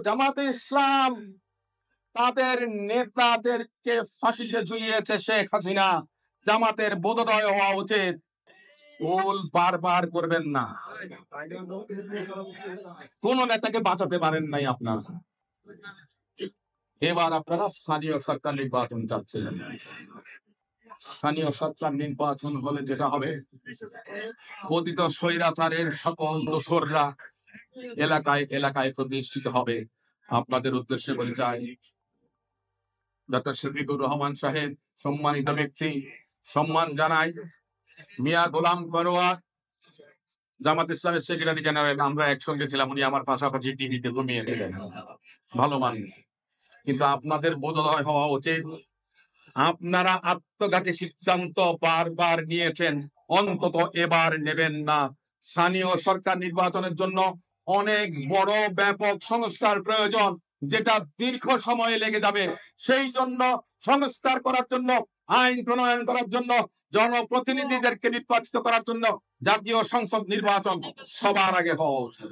জামাতে ইসলাম তাদের নেতাদেরকে ফাঁসিতে ঝুলিয়েছে শেখ হাসিনা। জামাতের বোধোদয় হওয়া উচিত। ভুল বারবার করবেন না। কোন নেতাকে বাঁচাতে পারেন নাই আপনারা। এবার আপনারা স্থানীয় সরকার নির্বাচন চাচ্ছেন। স্থানীয় সরকার নির্বাচন হলে যেটা হবে, পতিত স্বৈরাচারের সকল দোসররা এলাকায় এলাকায় প্রতিষ্ঠিত হবে। আপনাদের উদ্দেশ্যে বলে যাই, ডক্টর শফিকুর রহমান সাহেব সম্মানিত ব্যক্তি, সম্মান জানাই। মিয়া গোলাম পরোয়ার জামাত ইসলামের সেক্রেটারি জেনারেল, আমরা একসঙ্গে ছিলাম, উনি আমার পাশাপাশি টিভিতে ঘুমিয়েছিলেন, ভালো মানুষ। কিন্তু আপনাদের বোধোদয় হওয়া উচিত, আপনারা আত্মঘাতী সিদ্ধান্ত বারবার নিয়েছেন, অন্তত এবার নেবেন না। স্থানীয় সরকার নির্বাচনের জন্য অনেক বড় ব্যাপক সংস্কার প্রয়োজন, যেটা দীর্ঘ সময়ে লেগে যাবে। সেই জন্য সংস্কার করার জন্য, আইন প্রণয়ন করার জন্য, জনপ্রতিনিধিদেরকে নির্বাচিত করার জন্য জাতীয় সংসদ নির্বাচন সবার আগে হওয়া উচিত।